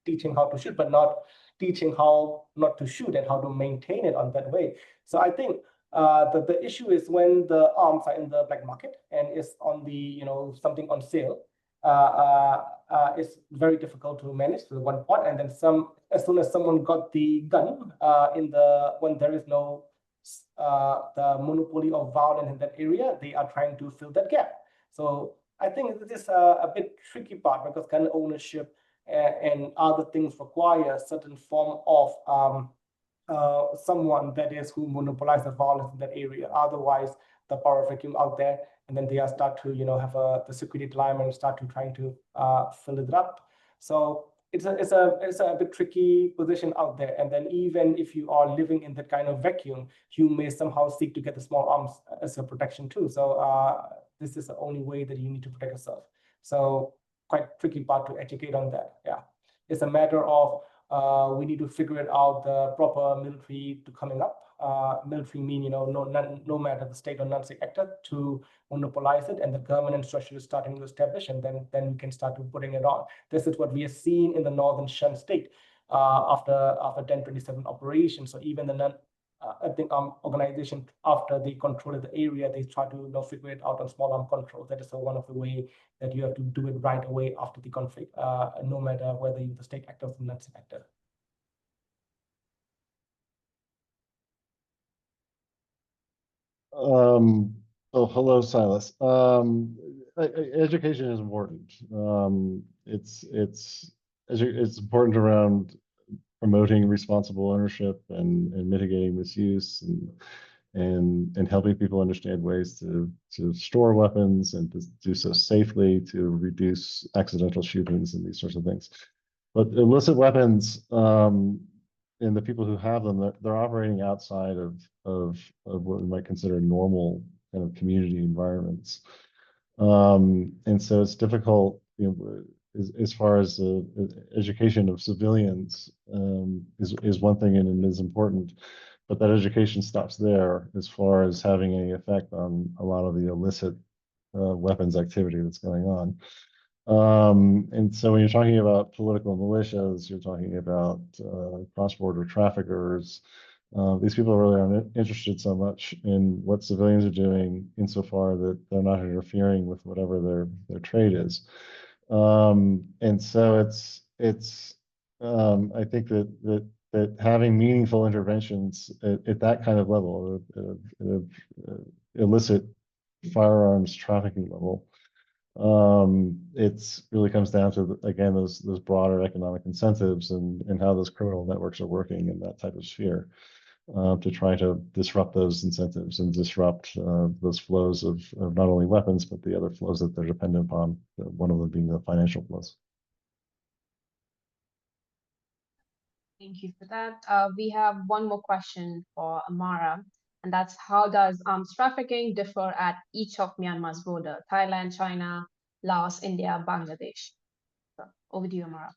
S3: teaching how to shoot, but not teaching how not to shoot and how to maintain it on that way. So I think the issue is when the arms are in the black market and it's on the, something on sale, it's very difficult to manage to one part, and then as soon as someone got the gun when there is no the monopoly of violence in that area, they are trying to fill that gap. So I think this is a bit tricky part, because gun ownership and other things require a certain form of someone that is who monopolize the violence in that area. Otherwise, the power vacuum out there, and then they are start to have the security dilemma and start to trying to fill it up. So it's a bit tricky position out there. And then even if you are living in that kind of vacuum, you may somehow seek to get the small arms as a protection too. So this is the only way that you need to protect yourself. So quite tricky part to educate on that. Yeah, it's a matter of we need to figure it out, the proper military to coming up. Military mean, no matter the state or non-state actor to monopolize it, and the government structure is starting to establish, and then we can start to putting it on. This is what we have seen in the northern Shan state after 1027 operation. So even the I think organization, after they control the area, they try to figure it out on small arm control. That is one of the way that you have to do it right away after the conflict, no matter whether you're the state actor or the non-state actor.
S4: Oh, hello, Silas. Education is important. It's important around promoting responsible ownership and mitigating misuse and helping people understand ways to store weapons and to do so safely, to reduce accidental shootings and these sorts of things. But illicit weapons, and the people who have them, they're operating outside of what we might consider normal kind of community environments. And so it's difficult, as far as education of civilians is one thing, and it is important, but that education stops there as far as having any effect on a lot of the illicit weapons activity that's going on. And so when you're talking about political militias, you're talking about cross-border traffickers. These people really aren't interested so much in what civilians are doing, insofar that they're not interfering with whatever their trade is. And so it's I think that having meaningful interventions at that kind of level, illicit firearms trafficking level, it's really comes down to, again, those broader economic incentives and how those criminal networks are working in that type of sphere, to try to disrupt those incentives and disrupt those flows of not only weapons, but the other flows that they're dependent upon, one of them being the financial flows.
S2: Thank you for that. We have one more question for Amara, and that's how does arms trafficking differ at each of Myanmar's border? Thailand, China, Laos, India, Bangladesh. So over to you, Amara.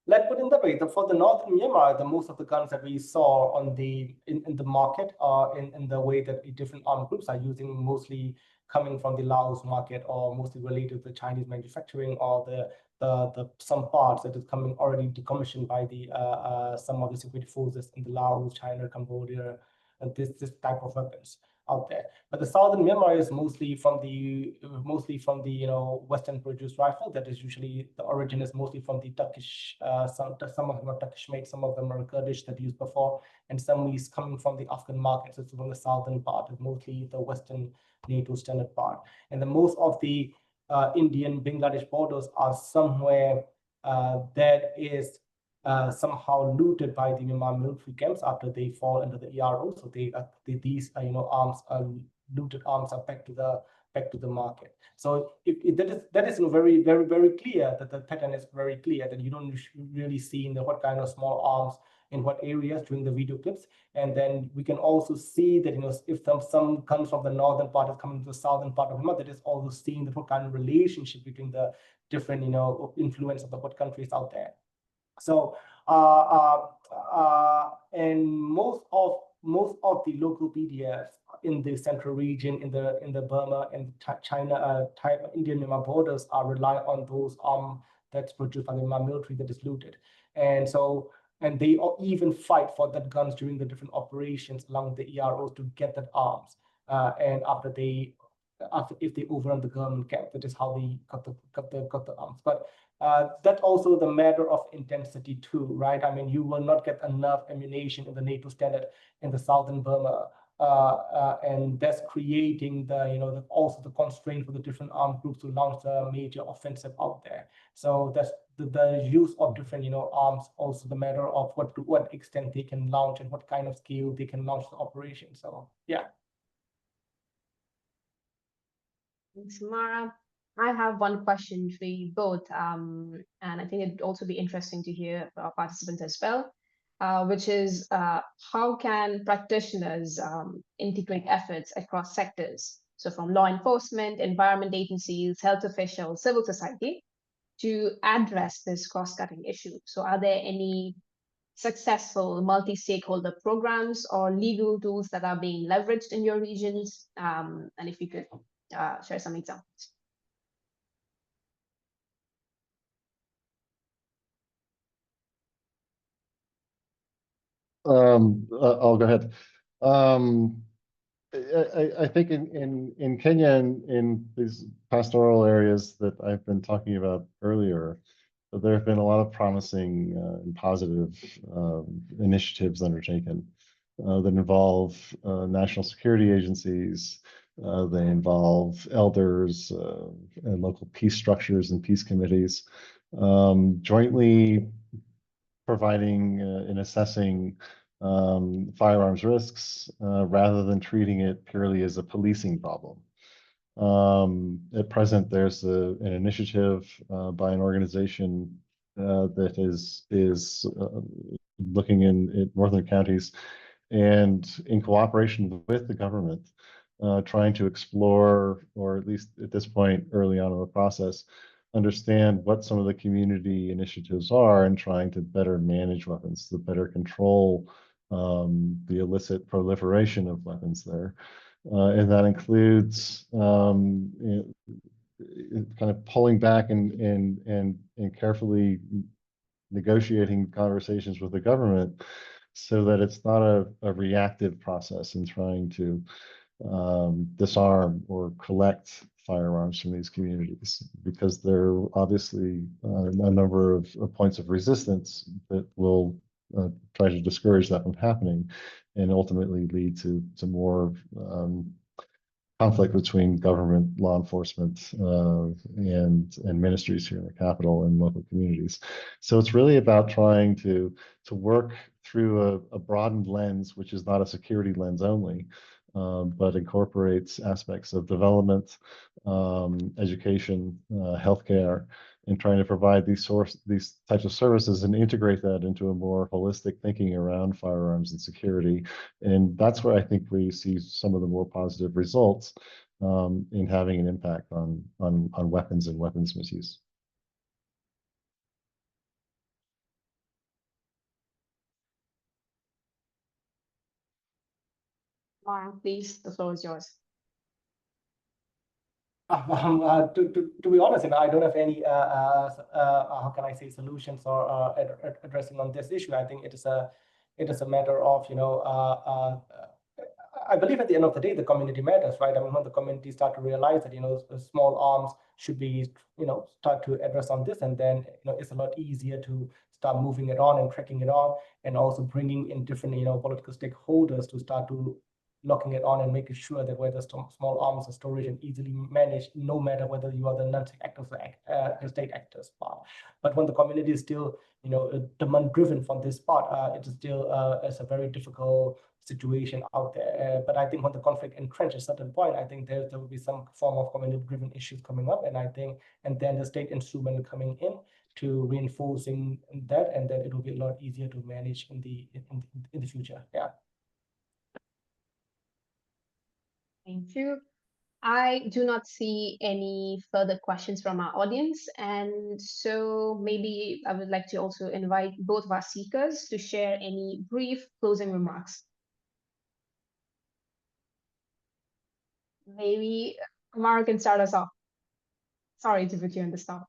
S3: Let's put in the way, for the northern Myanmar, most of the guns that we saw in the market are in the way that the different armed groups are using, mostly coming from the Laos market, or mostly related to the Chinese manufacturing or the some parts that is coming already decommissioned by the some of the security forces in the Laos, China, Cambodia, and this type of weapons out there. But the southern Myanmar is mostly from the Western produced rifle. That is usually the origin is mostly from the Turkish. Some of them are Turkish made, some of them are Kurdish that used before, and some is coming from the Afghan market. So it's from the southern part, is mostly the Western NATO standard part, and the most of the Indian Bangladesh borders are somewhere that is somehow looted by the Myanmar military camps after they fall under the ERO. So these arms are looted arms are back to the market. So that is very very clear, that the pattern is very clear, that you don't really see what kind of small arms in what areas during the video clips. And then we can also see that if some comes from the northern part is coming to the southern part of Myanmar, that is also seeing the what kind of relationship between the different influence of the what countries out there. So and most of the local PDFs in the central region, in the Burma and China, Indian Myanmar borders are relying on those that's produced by the Myanmar military that is looted, and they even fight for that guns during the different operations along the EROs to get that arms. And if they overrun the government camp, that is how they got the arms. But that also the matter of intensity too, right? I mean, you will not get enough ammunition in the NATO standard in the southern Burma, and that's creating also the constraint for the different armed groups to launch a major offensive out there. So that's the use of different arms, also the matter of to what extent they can launch and what kind of scale they can launch the operation. So yeah.
S2: Thanks, Mara. I have one question for you both, and I think it'd also be interesting to hear for our participants as well, which is how can practitioners integrate efforts across sectors? So from law enforcement, environment agencies, health officials, civil society, to address this cost-cutting issue. So are there any successful multi-stakeholder programs or legal tools that are being leveraged in your regions? And if you could share some examples.
S4: I'll go ahead. I think in Kenya and in these pastoral areas that I've been talking about earlier, there have been a lot of promising and positive initiatives undertaken that involve national security agencies. They involve elders and local peace structures and peace committees, jointly providing and assessing firearms risks rather than treating it purely as a policing problem. At present, there's an initiative by an organization that is looking in northern counties and in cooperation with the government, trying to explore, or at least at this point early on in the process, understand what some of the community initiatives are and trying to better manage weapons, to better control the illicit proliferation of weapons there. And that includes kind of pulling back and carefully negotiating conversations with the government so that it's not a reactive process in trying to disarm or collect firearms from these communities, because there are obviously a number of points of resistance that will try to discourage that from happening and ultimately lead to more conflict between government, law enforcement, and ministries here in the capital and local communities. So it's really about trying to work through a broadened lens, which is not a security lens only, but incorporates aspects of development, education, healthcare, and trying to provide these types of services and integrate that into a more holistic thinking around firearms and security. And that's where I think we see some of the more positive results in having an impact on weapons and weapons misuse.
S2: Mara, please, the floor is yours.
S3: To be honest, I don't have any how can I say solutions or addressing on this issue. I think it is a matter of I believe at the end of the day the community matters, right? I mean, when the community start to realize that small arms should be start to address on this, and then it's a lot easier to start moving it on and tracking it on, and also bringing in different political stakeholders to start to locking it on and making sure that where the small arms are stored and easily managed, no matter whether you are the non-state actors or the state actors part. But when the community is still, demand-driven from this part, it is still it's a very difficult situation out there. But I think when the conflict entrenches at a certain point, I think there will be some form of community-driven issues coming up, and I think, and then the state instrument coming in to reinforcing that, and then it will be a lot easier to manage in the future. Yeah.
S2: Thank you. I do not see any further questions from our audience. And so maybe I would like to also invite both of our speakers to share any brief closing remarks. Maybe Amara can start us off. Sorry to put you on the spot.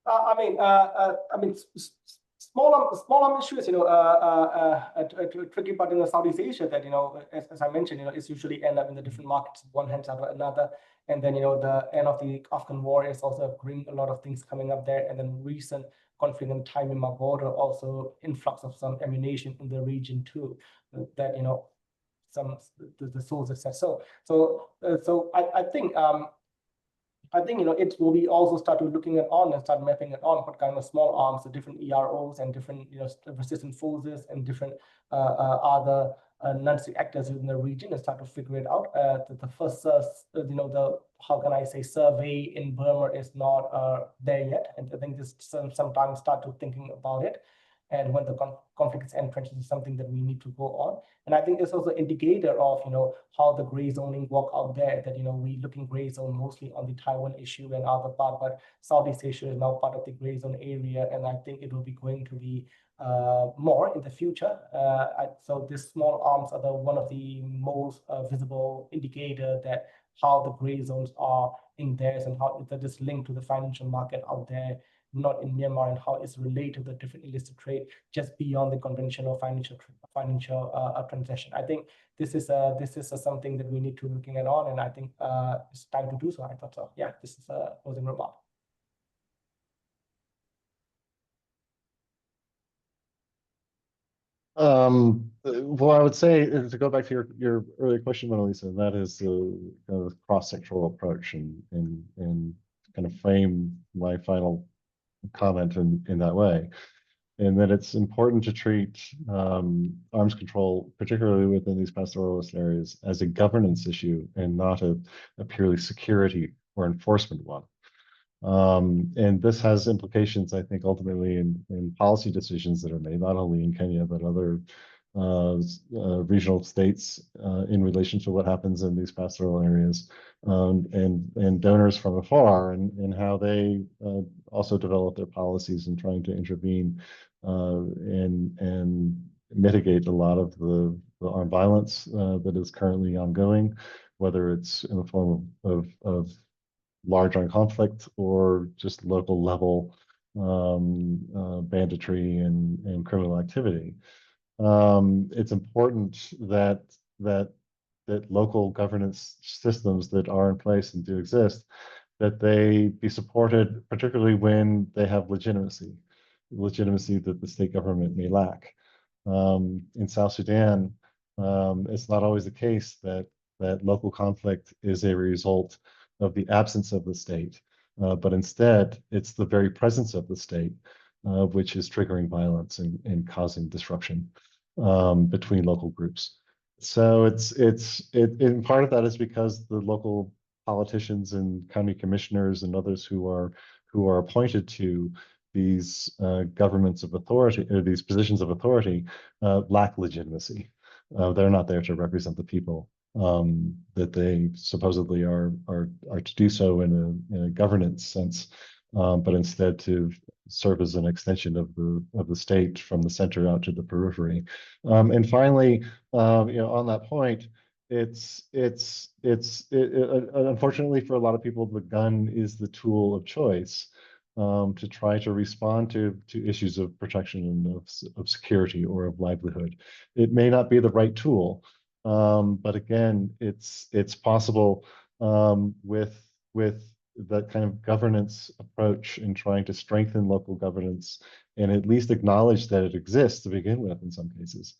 S3: I mean, small arm issues, a tricky part in Southeast Asia that, as I mentioned, it's usually end up in the different markets, one hand out of another. And then, the end of the Afghan war is also bringing a lot of things coming up there. And then recent conflict in time in my border, also influx of some ammunition in the region too, that, some the sources said so. So I think it will be also start looking at on and start mapping it on what kind of small arms, the different EROs and different resistant forces and different other non-state actors in the region, and start to figure it out. The first the how can I say survey in Burma is not there yet, and I think this sometimes start to thinking about it. And when the conflict is entrenched, is something that we need to go on. And I think it's also an indicator of how the gray zoning work out there, that we looking gray zone mostly on the Taiwan issue and other part, but Southeast Asia is now part of the gray zone area, and I think it will be going to be more in the future. So these small arms are one of the most visible indicator that how the gray zones are in there, and how that is linked to the financial market out there, not in Myanmar, and how it's related to the different illicit trade just beyond the conventional financial transaction. I think this is something that we need to looking at on, and I think it's time to do so. I thought so. Yeah, this is a closing remark.
S4: Well, I would say to go back to your earlier question, Mona Lisa, that is the kind of cross-sectoral approach, and kind of frame my final comment in that way, and that it's important to treat arms control, particularly within these pastoralist areas, as a governance issue and not a purely security or enforcement one. And this has implications, I think, ultimately in policy decisions that are made, not only in Kenya, but other regional states in relation to what happens in these pastoral areas, and donors from afar, and how they also develop their policies in trying to intervene and mitigate a lot of the armed violence that is currently ongoing, whether it's in the form of large armed conflict or just local level banditry and criminal activity. It's important that local governance systems that are in place and do exist, that they be supported, particularly when they have legitimacy that the state government may lack. In South Sudan, it's not always the case that local conflict is a result of the absence of the state, but instead it's the very presence of the state which is triggering violence and causing disruption between local groups. So and part of that is because the local politicians and county commissioners and others who are appointed to these governments of authority, or these positions of authority, lack legitimacy. They're not there to represent the people that they supposedly are to do so in a governance sense, but instead to serve as an extension of the state from the center out to the periphery. And finally, on that point, unfortunately for a lot of people, the gun is the tool of choice to try to respond to issues of protection and of security or of livelihood. It may not be the right tool, but again, it's possible with that kind of governance approach in trying to strengthen local governance and at least acknowledge that it exists to begin with in some cases.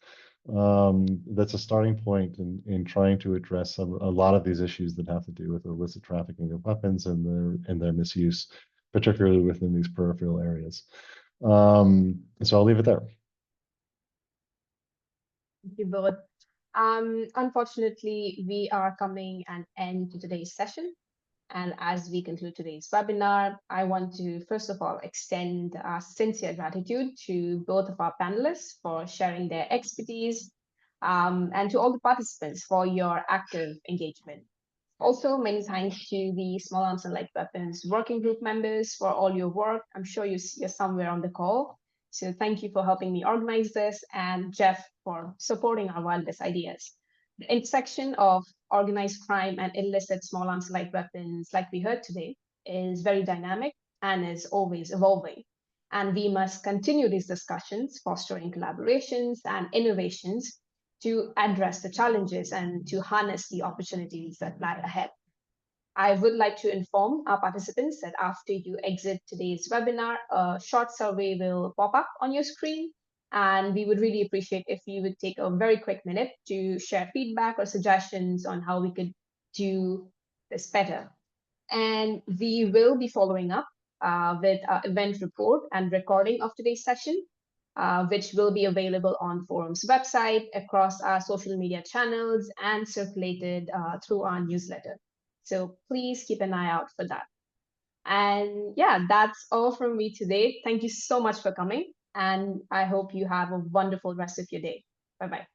S4: That's a starting point in trying to address a lot of these issues that have to do with illicit trafficking of weapons and their misuse, particularly within these peripheral areas. So I'll leave it there.
S2: Thank you both. Unfortunately, we are coming an end to today's session. And as we conclude today's webinar, I want to first of all extend our sincere gratitude to both of our panelists for sharing their expertise, and to all the participants for your active engagement. Also, many thanks to the Small Arms and Light Weapons Working Group members for all your work. I'm sure you're somewhere on the call. So thank you for helping me organize this, and Jeff for supporting our wildest ideas. The intersection of organized crime and illicit small arms light weapons, like we heard today, is very dynamic and is always evolving. And we must continue these discussions, fostering collaborations and innovations to address the challenges and to harness the opportunities that lie ahead. I would like to inform our participants that after you exit today's webinar, a short survey will pop up on your screen. And we would really appreciate if you would take a very quick minute to share feedback or suggestions on how we could do this better. And we will be following up with our event report and recording of today's session, which will be available on Forum's website, across our social media channels, and circulated through our newsletter. So please keep an eye out for that. And yeah, that's all from me today. Thank you so much for coming, and I hope you have a wonderful rest of your day. Bye-bye.